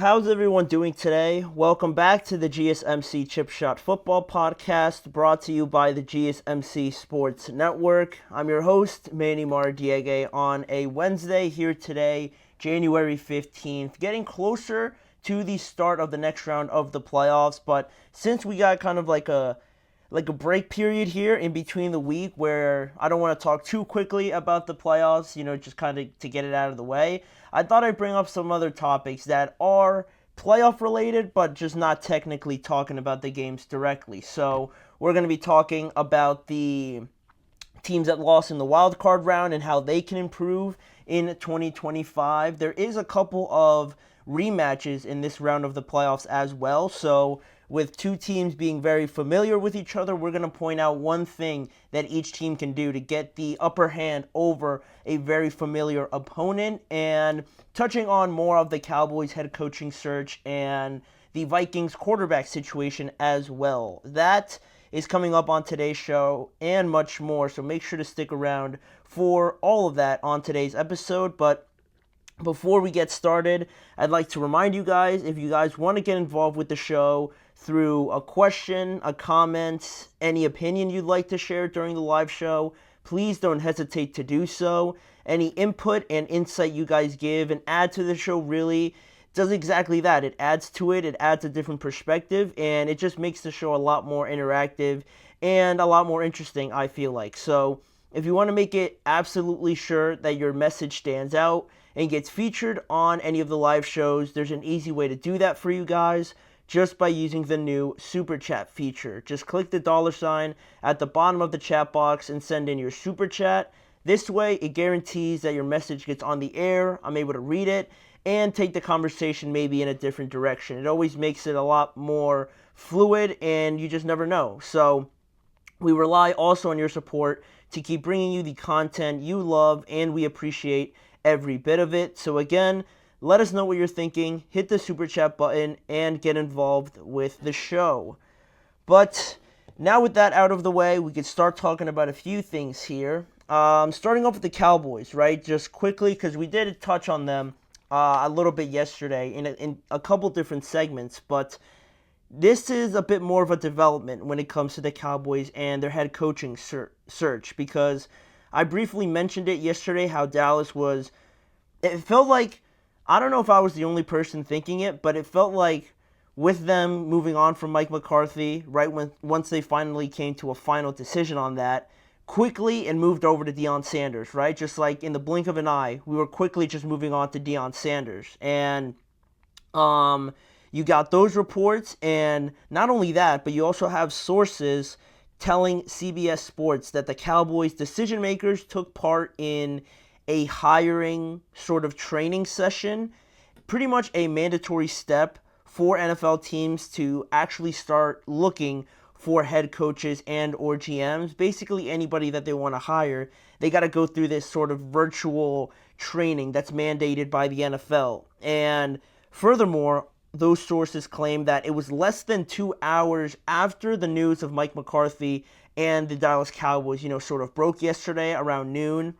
How's everyone doing today? Welcome back to the GSMC Chip Shot Football Podcast, brought to you by the GSMC Sports Network. I'm your host, Manny Mardiege, on a Wednesday here today, January 15th, getting closer to the start of the next round of the playoffs. But since we got kind of like a break period here in between the week where I don't want to talk too quickly about the playoffs, just kind of to get it out of the way, I thought I'd bring up some other topics that are playoff related, but just not technically talking about the games directly. So we're going to be talking about the teams that lost in the wild card round and how they can improve in 2025. There is a couple of rematches in this round of the playoffs as well. So with two teams being very familiar with each other, we're going to point out one thing that each team can do to get the upper hand over a very familiar opponent, and touching on more of the Cowboys head coaching search and the Vikings quarterback situation as well. That is coming up on today's show and much more, so make sure to stick around for all of that on today's episode. But before we get started, I'd like to remind you guys, if you guys want to get involved with the show through a question, a comment, any opinion you'd like to share during the live show, please don't hesitate to do so. Any input and insight you guys give and add to the show really does exactly that. It adds to it, it adds a different perspective, and it just makes the show a lot more interactive and a lot more interesting, I feel like. So if you want to make it absolutely sure that your message stands out and gets featured on any of the live shows, there's an easy way to do that for you guys, just by using the new Super Chat feature. Just click the $sign at the bottom of the chat box and send in your Super Chat. This way, it guarantees that your message gets on the air, I'm able to read it, and take the conversation maybe in a different direction. It always makes it a lot more fluid, and you just never know. So we rely also on your support to keep bringing you the content you love, and we appreciate every bit of it. So again, let us know what you're thinking, hit the Super Chat button, and get involved with the show. But now with that out of the way, we can start talking about a few things here. Starting off with the Cowboys, right? Just quickly, because we did touch on them a little bit yesterday in a couple different segments, but this is a bit more of a development when it comes to the Cowboys and their head coaching search, because I briefly mentioned it yesterday how Dallas was, it felt like, I don't know if I was the only person thinking it, but it felt like with them moving on from Mike McCarthy, right, once they finally came to a final decision on that, quickly and moved over to Deion Sanders, right? Just like in the blink of an eye, we were quickly just moving on to Deion Sanders. And you got those reports, and not only that, but you also have sources telling CBS Sports that the Cowboys decision makers took part in a hiring sort of training session, pretty much a mandatory step for NFL teams to actually start looking for head coaches and or GMs. Basically anybody that they want to hire, they got to go through this sort of virtual training that's mandated by the NFL. And furthermore, those sources claim that it was less than 2 hours after the news of Mike McCarthy and the Dallas Cowboys, sort of broke yesterday around noon.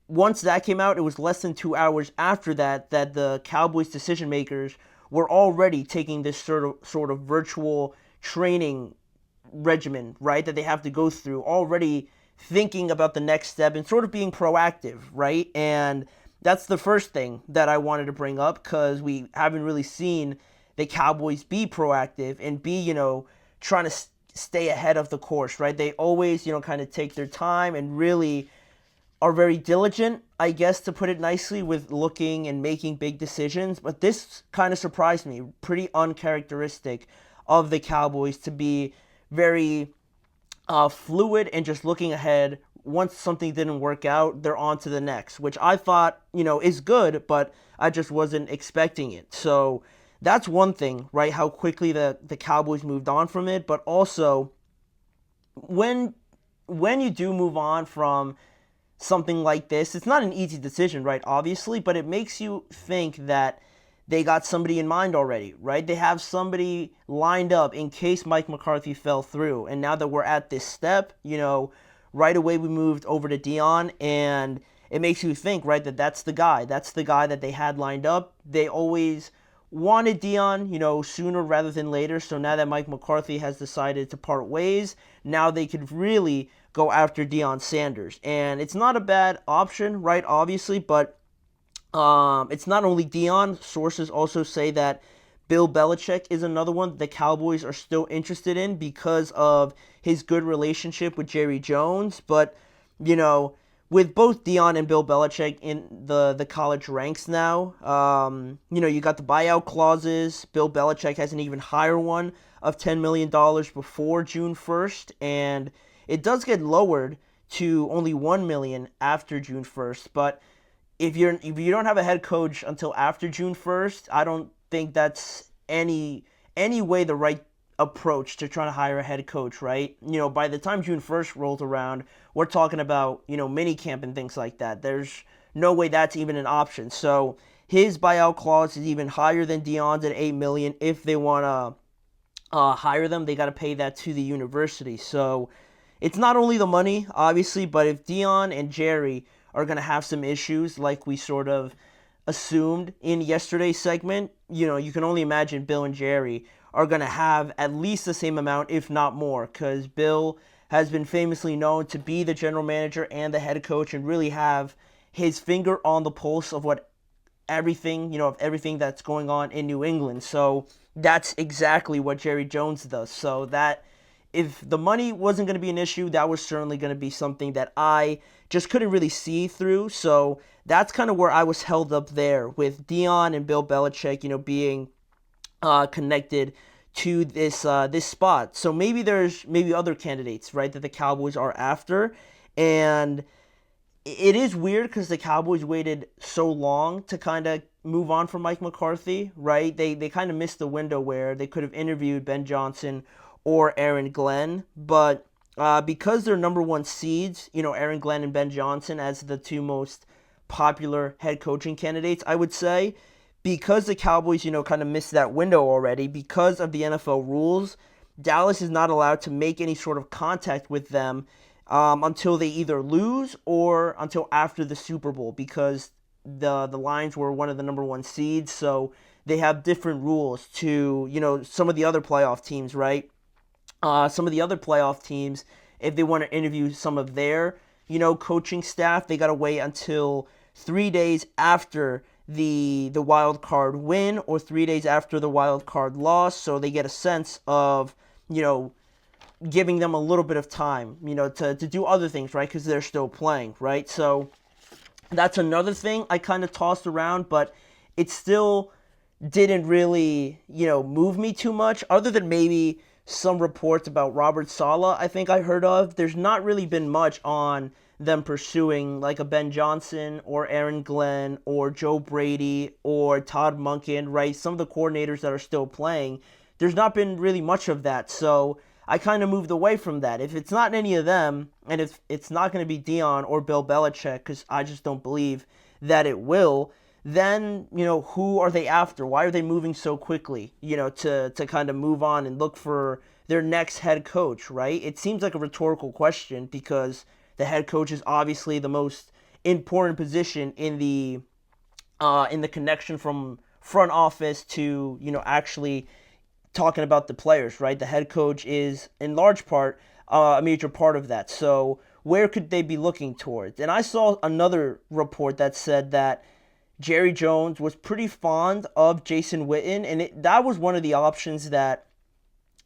Once that came out, it was less than 2 hours after that the Cowboys decision makers were already taking this sort of virtual training regimen, right, that they have to go through, already thinking about the next step and sort of being proactive, right? And that's the first thing that I wanted to bring up, because we haven't really seen the Cowboys be proactive and be, trying to stay ahead of the course, right? They always, kind of take their time and really are very diligent, I guess, to put it nicely, with looking and making big decisions. But this kind of surprised me. Pretty uncharacteristic of the Cowboys to be very fluid and just looking ahead. Once something didn't work out, they're on to the next, which I thought, is good, but I just wasn't expecting it. So that's one thing, right? How quickly the Cowboys moved on from it. But also, when you do move on from something like this, it's not an easy decision, right? Obviously, but it makes you think that they got somebody in mind already, right? They have somebody lined up in case Mike McCarthy fell through. And now that we're at this step, right away we moved over to Deion, and it makes you think, right, that that's the guy. That's the guy that they had lined up. They always wanted Dion, sooner rather than later. So now that Mike McCarthy has decided to part ways, now they could really go after Deion Sanders. And it's not a bad option, right, obviously, but it's not only Dion. Sources also say that Bill Belichick is another one that the Cowboys are still interested in because of his good relationship with Jerry Jones. But, with both Dion and Bill Belichick in the college ranks now, you got the buyout clauses. Bill Belichick has an even higher one of $10 million before June 1st, and it does get lowered to only $1 million after June 1st. But if you don't have a head coach until after June 1st, I don't think that's any way the right approach to trying to hire a head coach, right? By the time June 1st rolls around, we're talking about, mini camp and things like that. There's no way that's even an option. So his buyout clause is even higher than Deion's at $8 million. If they want to hire them, they got to pay that to the university. So it's not only the money, obviously, but if Dion and Jerry are going to have some issues like we sort of assumed in yesterday's segment, you can only imagine Bill and Jerry are going to have at least the same amount, if not more, because Bill has been famously known to be the general manager and the head coach and really have his finger on the pulse of everything that's going on in New England. So that's exactly what Jerry Jones does. So that if the money wasn't going to be an issue, that was certainly going to be something that I just couldn't really see through. So that's kind of where I was held up there with Dion and Bill Belichick, being connected to this spot. So maybe there's other candidates, right, that the Cowboys are after. And it is weird because the Cowboys waited so long to kind of move on from Mike McCarthy, right? They kind of missed the window where they could have interviewed Ben Johnson or Aaron Glenn, but because they're number one seeds, Aaron Glenn and Ben Johnson as the two most popular head coaching candidates, I would say, because the Cowboys, kind of missed that window already, because of the NFL rules, Dallas is not allowed to make any sort of contact with them until they either lose or until after the Super Bowl, because the Lions were one of the number one seeds, so they have different rules to, some of the other playoff teams, right? Some of the other playoff teams, if they want to interview some of their, coaching staff, they got to wait until 3 days after the wild card win or 3 days after the wild card loss, so they get a sense of, giving them a little bit of time, to do other things, right, because they're still playing, right? So that's another thing I kind of tossed around, but it still didn't really, move me too much, other than maybe some reports about Robert Saleh I think I heard of. There's not really been much on them pursuing like a Ben Johnson or Aaron Glenn or Joe Brady or Todd Monken, right? Some of the coordinators that are still playing, there's not been really much of that. So I kind of moved away from that. If it's not any of them, and if it's not going to be Dion or Bill Belichick, because I just don't believe that it will, then, who are they after? Why are they moving so quickly, to kind of move on and look for their next head coach, right? It seems like a rhetorical question because the head coach is obviously the most important position in the connection from front office to, actually talking about the players, right? The head coach is, in large part, a major part of that. So where could they be looking towards? And I saw another report that said that Jerry Jones was pretty fond of Jason Witten, and that was one of the options that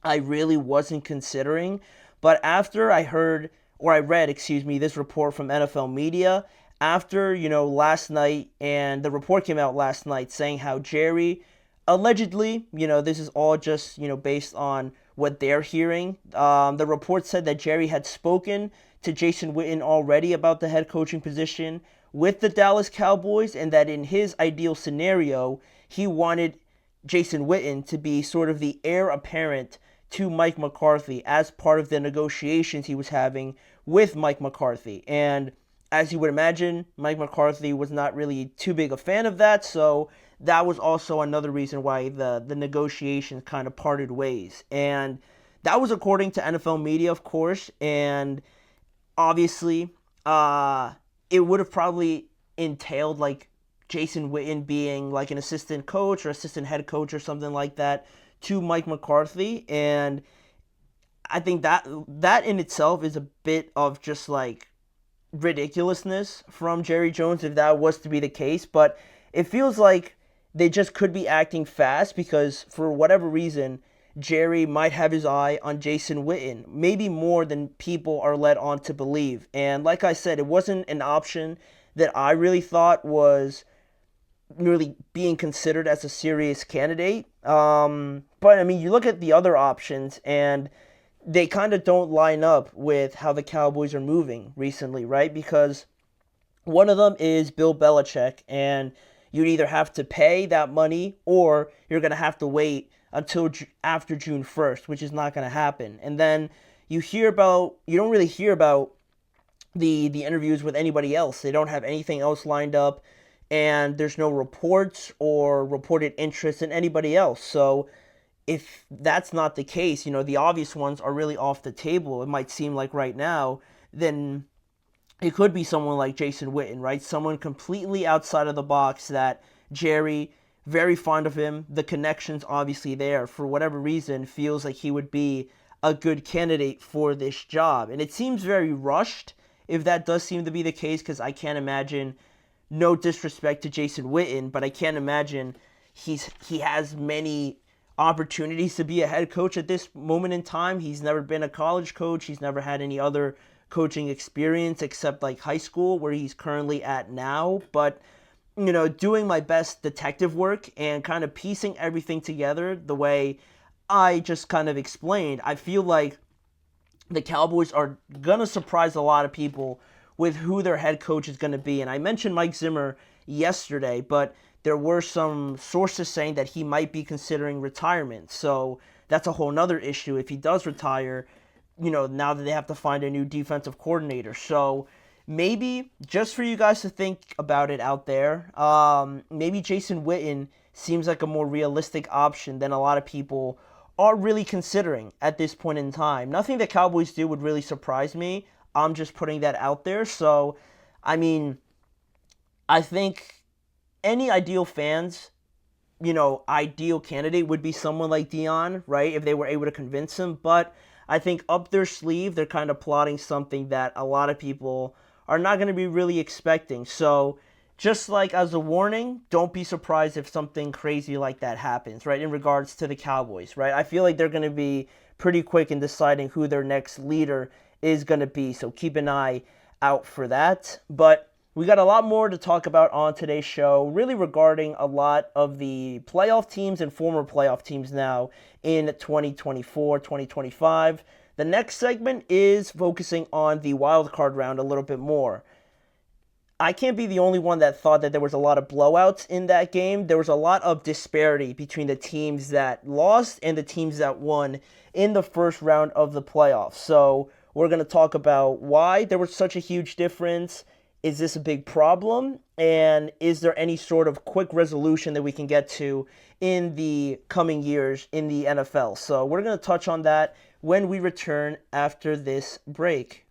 I really wasn't considering. But after I read, this report from NFL media, after, last night, and the report came out last night saying how Jerry, allegedly, this is all just, based on what they're hearing. The report said that Jerry had spoken to Jason Witten already about the head coaching position with the Dallas Cowboys, and that in his ideal scenario, he wanted Jason Witten to be sort of the heir apparent to Mike McCarthy as part of the negotiations he was having with Mike McCarthy. And as you would imagine, Mike McCarthy was not really too big a fan of that, so that was also another reason why the negotiations kind of parted ways. And that was according to NFL media, of course, and obviously, it would have probably entailed like Jason Witten being like an assistant coach or assistant head coach or something like that to Mike McCarthy. And I think that in itself is a bit of just like ridiculousness from Jerry Jones if that was to be the case. But it feels like they just could be acting fast because for whatever reason, Jerry might have his eye on Jason Witten, maybe more than people are led on to believe. And like I said, it wasn't an option that I really thought was really being considered as a serious candidate. But I mean, you look at the other options and they kind of don't line up with how the Cowboys are moving recently, right? Because one of them is Bill Belichick, and you'd either have to pay that money or you're going to have to wait until after June 1st, which is not going to happen. And then you don't really hear about the interviews with anybody else. They don't have anything else lined up, and there's no reports or reported interest in anybody else. So if that's not the case, the obvious ones are really off the table, it might seem like right now, then it could be someone like Jason Witten, right? Someone completely outside of the box that Jerry, very fond of him, the connection's obviously there, for whatever reason, feels like he would be a good candidate for this job. And it seems very rushed if that does seem to be the case, because I can't imagine, no disrespect to Jason Witten, but I can't imagine he has many opportunities to be a head coach at this moment in time. He's never been a college coach. He's never had any other coaching experience except like high school, where he's currently at now. But, doing my best detective work and kind of piecing everything together the way I just kind of explained, I feel like the Cowboys are going to surprise a lot of people with who their head coach is going to be. And I mentioned Mike Zimmer yesterday, but there were some sources saying that he might be considering retirement. So that's a whole nother issue. If he does retire, now that they have to find a new defensive coordinator. So maybe, just for you guys to think about it out there, maybe Jason Witten seems like a more realistic option than a lot of people are really considering at this point in time. Nothing the Cowboys do would really surprise me. I'm just putting that out there. So, I mean, I think any ideal candidate would be someone like Dion, right? If they were able to convince him. But I think up their sleeve, they're kind of plotting something that a lot of people are not going to be really expecting. So just like as a warning, don't be surprised if something crazy like that happens, right? In regards to the Cowboys, right? I feel like they're going to be pretty quick in deciding who their next leader is going to be. So keep an eye out for that. But we got a lot more to talk about on today's show, really regarding a lot of the playoff teams and former playoff teams now in 2024, 2025. The next segment is focusing on the wild card round a little bit more. I can't be the only one that thought that there was a lot of blowouts in that game. There was a lot of disparity between the teams that lost and the teams that won in the first round of the playoffs. So we're going to talk about why there was such a huge difference. Is this a big problem? And is there any sort of quick resolution that we can get to in the coming years in the NFL? So we're going to touch on that when we return after this break.